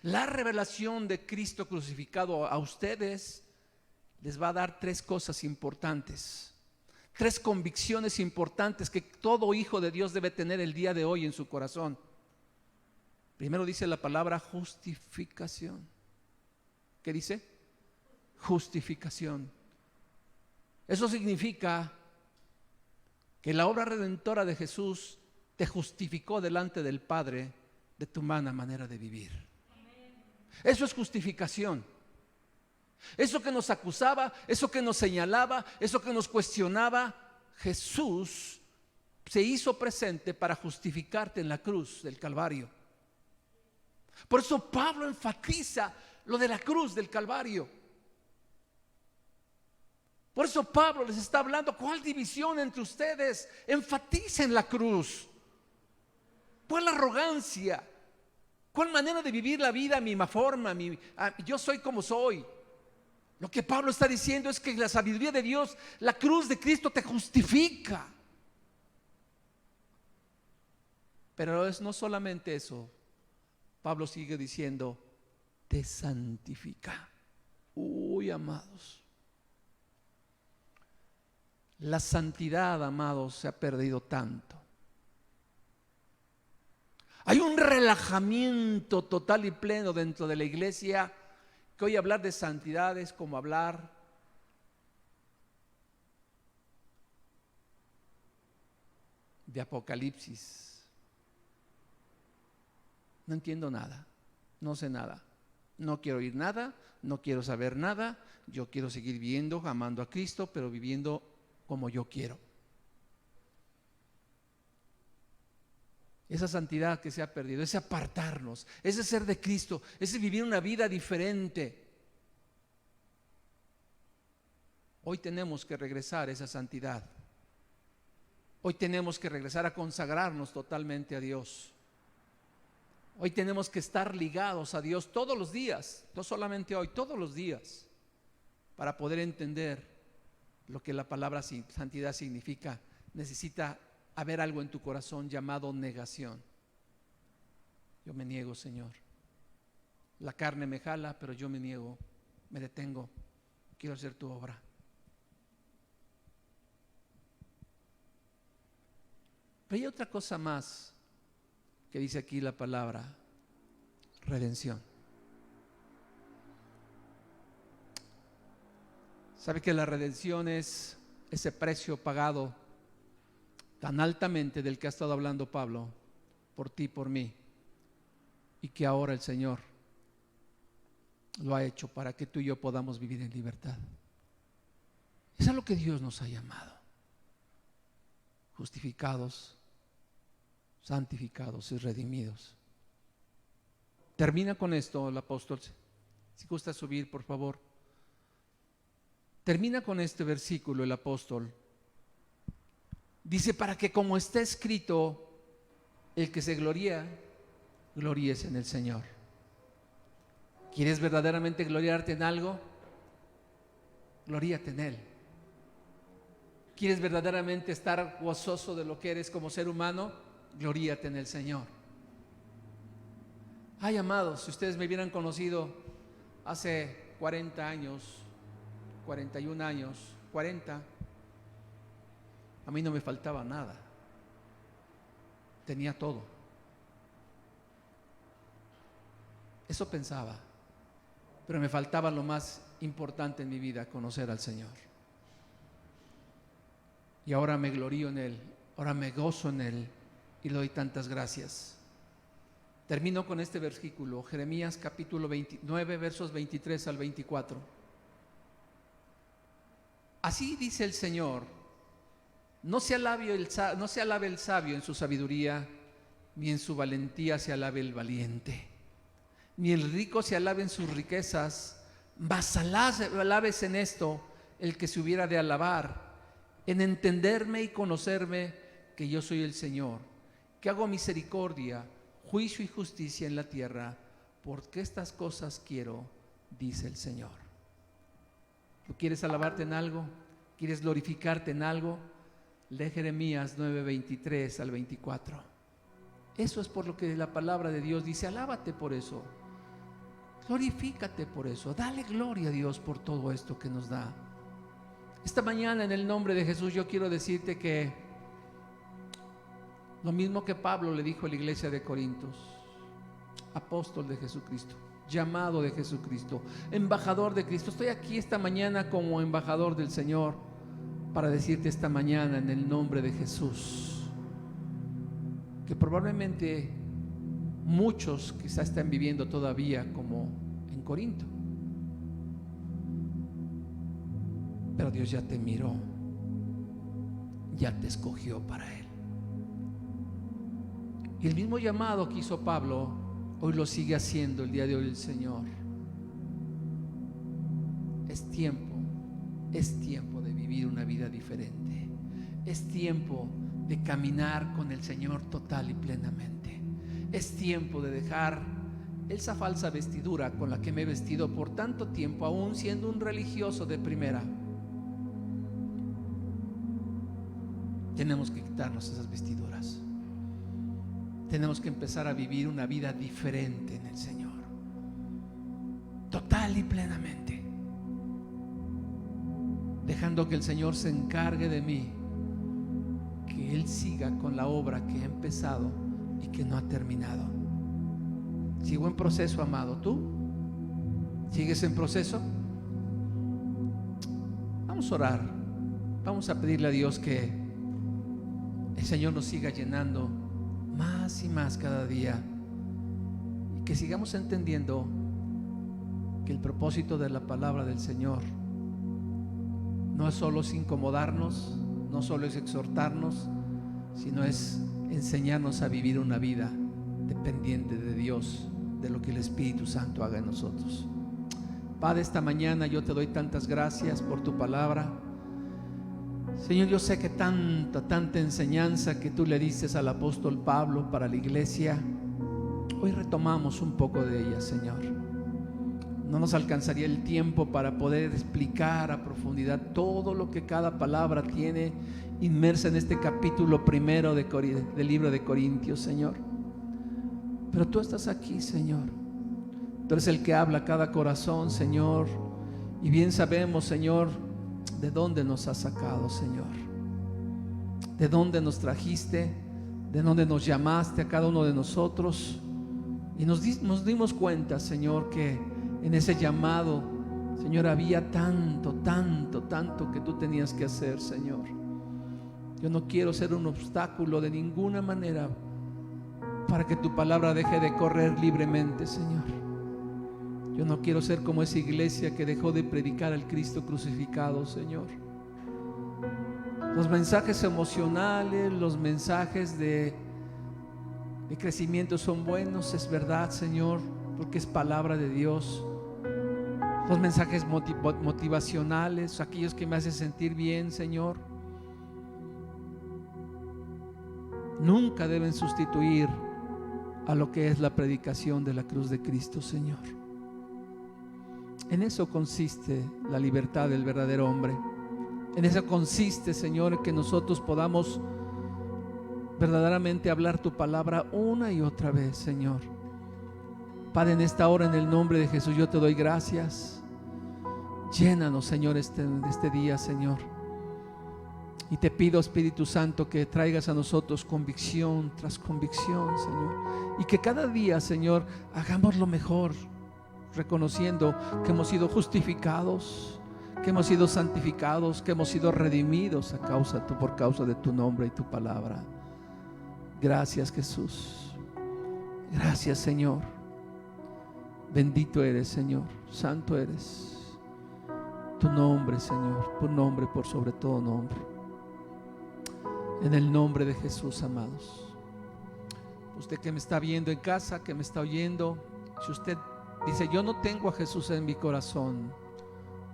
Speaker 1: La revelación de Cristo crucificado a ustedes les va a dar tres cosas importantes, tres convicciones importantes que todo hijo de Dios debe tener el día de hoy en su corazón. Primero dice la palabra justificación. ¿Qué dice? Justificación. Eso significa que la obra redentora de Jesús te justificó delante del Padre de tu humana manera de vivir. Eso es justificación. Eso que nos acusaba, eso que nos señalaba, eso que nos cuestionaba, Jesús se hizo presente para justificarte en la cruz del Calvario. Por eso Pablo enfatiza lo de la cruz del Calvario. Por eso Pablo les está hablando: ¿cuál división entre ustedes? Enfaticen la cruz. ¿Cuál arrogancia? ¿Cuál manera de vivir la vida a mi forma? Yo soy como soy. Lo que Pablo está diciendo es que la sabiduría de Dios, la cruz de Cristo te justifica. Pero no solamente eso. Pablo sigue diciendo, te santifica. Uy, amados. La santidad, amados, se ha perdido tanto. Hay un relajamiento total y pleno dentro de la iglesia, que hoy hablar de santidad es como hablar de Apocalipsis. No entiendo nada, no sé nada, no quiero oír nada, no quiero saber nada. Yo quiero seguir viviendo, amando a Cristo, pero viviendo como yo quiero. Esa santidad que se ha perdido, ese apartarnos, ese ser de Cristo, ese vivir una vida diferente. Hoy tenemos que regresar a esa santidad. Hoy tenemos que regresar a consagrarnos totalmente a Dios. Hoy tenemos que estar ligados a Dios todos los días, no solamente hoy, todos los días, para poder entender lo que la palabra santidad significa. Necesita haber algo en tu corazón llamado negación. Yo me niego, Señor. La carne me jala, pero yo me niego, me detengo. Quiero hacer tu obra. Pero hay otra cosa más que dice aquí la palabra: redención. ¿Sabe que la redención es ese precio pagado tan altamente del que ha estado hablando Pablo por ti y por mí, y que ahora el Señor lo ha hecho para que tú y yo podamos vivir en libertad? Es a lo que Dios nos ha llamado: justificados, santificados y redimidos. Termina con esto el apóstol. Si gusta subir, por favor. Termina con este versículo el apóstol. Dice: para que, como está escrito, el que se gloría, gloríese en el Señor. ¿Quieres verdaderamente gloriarte en algo? Gloríate en Él. ¿Quieres verdaderamente estar gozoso de lo que eres como ser humano? Gloríate en el Señor. Ay, amados, si ustedes me hubieran conocido hace 40 años, 41 años, 40, a mí no me faltaba nada. Tenía todo. Eso pensaba. Pero me faltaba lo más importante en mi vida: conocer al Señor. Y ahora me glorío en Él, ahora me gozo en Él y le doy tantas gracias. Termino con este versículo, Jeremías capítulo 29, versos 23 al 24. Así dice el Señor: no se alabe el sabio en su sabiduría, ni en su valentía se alabe el valiente, ni el rico se alabe en sus riquezas, mas alabes en esto el que se hubiera de alabar, en entenderme y conocerme, que yo soy el Señor, que hago misericordia, juicio y justicia en la tierra, porque estas cosas quiero, dice el Señor. ¿Tú quieres alabarte en algo? ¿Quieres glorificarte en algo? Lee Jeremías 9, 23 al 24. Eso es por lo que la palabra de Dios dice: alábate por eso, glorifícate por eso, dale gloria a Dios por todo esto que nos da. Esta mañana, en el nombre de Jesús, yo quiero decirte que lo mismo que Pablo le dijo a la iglesia de Corintios: apóstol de Jesucristo, llamado de Jesucristo, embajador de Cristo. Estoy aquí esta mañana como embajador del Señor para decirte esta mañana, en el nombre de Jesús, que probablemente muchos quizás están viviendo todavía como en Corinto, pero Dios ya te miró, ya te escogió para Él. Y el mismo llamado que hizo Pablo, hoy lo sigue haciendo el día de hoy el Señor. Es tiempo de vivir una vida diferente. Es tiempo de caminar con el Señor total y plenamente. Es tiempo de dejar esa falsa vestidura con la que me he vestido por tanto tiempo, aún siendo un religioso de primera. Tenemos que quitarnos esas vestiduras. Tenemos que empezar a vivir una vida diferente en el Señor, total y plenamente, dejando que el Señor se encargue de mí, que Él siga con la obra que he empezado y que no ha terminado. Sigo en proceso, amado. ¿Tú sigues en proceso? Vamos a orar. Vamos a pedirle a Dios que el Señor nos siga llenando más y más cada día, y que sigamos entendiendo que el propósito de la palabra del Señor no es solo incomodarnos, no solo es exhortarnos, sino es enseñarnos a vivir una vida dependiente de Dios, de lo que el Espíritu Santo haga en nosotros. Padre, esta mañana yo te doy tantas gracias por tu palabra. Señor, yo sé que tanta enseñanza que tú le dices al apóstol Pablo para la iglesia, hoy retomamos un poco de ella, Señor. No nos alcanzaría el tiempo para poder explicar a profundidad todo lo que cada palabra tiene inmersa en este capítulo primero del libro de Corintios, Señor. Pero tú estás aquí, Señor. Tú eres el que habla a cada corazón, Señor. Y bien sabemos, Señor, de dónde nos has sacado, Señor. De dónde nos trajiste, de dónde nos llamaste a cada uno de nosotros. Y nos dimos cuenta, Señor, que en ese llamado, Señor, había tanto que tú tenías que hacer, Señor. Yo no quiero ser un obstáculo de ninguna manera para que tu palabra deje de correr libremente, Señor. Yo no quiero ser como esa iglesia que dejó de predicar al Cristo crucificado, Señor. Los mensajes emocionales, los mensajes de crecimiento son buenos, es verdad, Señor, porque es palabra de Dios. Los mensajes motivacionales, aquellos que me hacen sentir bien, Señor, nunca deben sustituir a lo que es la predicación de la cruz de Cristo, Señor. En eso consiste la libertad del verdadero hombre. En eso consiste, Señor, que nosotros podamos verdaderamente hablar tu palabra una y otra vez, Señor. Padre, en esta hora, en el nombre de Jesús, yo te doy gracias. Llénanos, Señor, este día, Señor. Y te pido, Espíritu Santo, que traigas a nosotros convicción tras convicción, Señor. Y que cada día, Señor, hagamos lo mejor, reconociendo que hemos sido justificados, que hemos sido santificados, que hemos sido redimidos por causa de tu nombre y tu palabra. Gracias, Jesús. Gracias, Señor. Bendito eres, Señor. Santo eres. Tu nombre, Señor, tu nombre por sobre todo nombre. En el nombre de Jesús, amados. Usted que me está viendo en casa, que me está oyendo, si usted dice: yo no tengo a Jesús en mi corazón,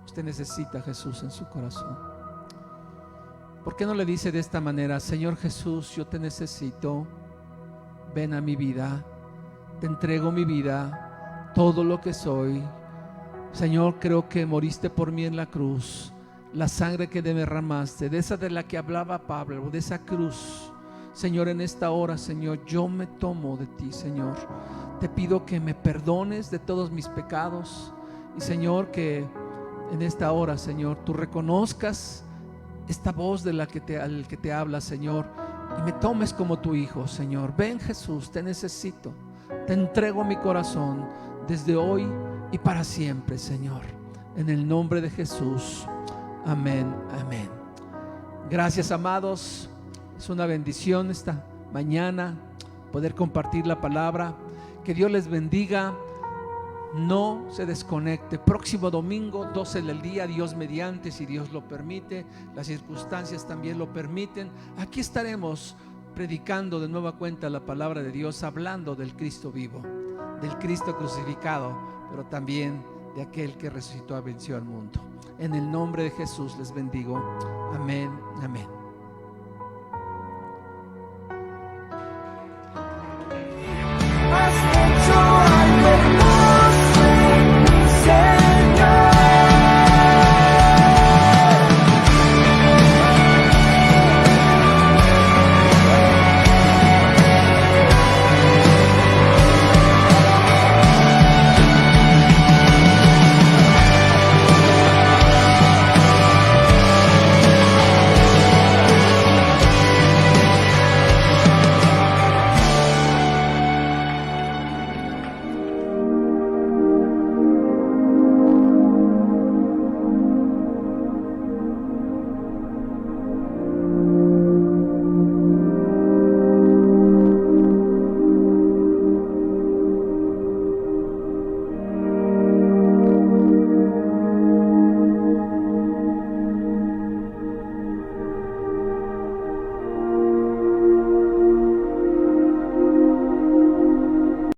Speaker 1: usted necesita a Jesús en su corazón. ¿Por qué no le dice de esta manera: Señor Jesús, yo te necesito, ven a mi vida, te entrego mi vida, todo lo que soy. Señor, creo que moriste por mí en la cruz, la sangre que derramaste, de esa de la que hablaba Pablo, de esa cruz. Señor, en esta hora, Señor, yo me tomo de ti, Señor. Te pido que me perdones de todos mis pecados. Y Señor, que en esta hora, Señor, tú reconozcas esta voz de la que te habla, Señor, y me tomes como tu hijo, Señor. Ven, Jesús, te necesito. Te entrego mi corazón desde hoy y para siempre, Señor. En el nombre de Jesús. Amén, amén. Gracias, amados. Es una bendición esta mañana poder compartir la palabra. Que Dios les bendiga. No se desconecte. Próximo domingo, 12 del día, Dios mediante, si Dios lo permite, las circunstancias también lo permiten. Aquí estaremos predicando de nueva cuenta la palabra de Dios, hablando del Cristo vivo, del Cristo crucificado, pero también de aquel que resucitó y venció al mundo. En el nombre de Jesús les bendigo. Amén, amén.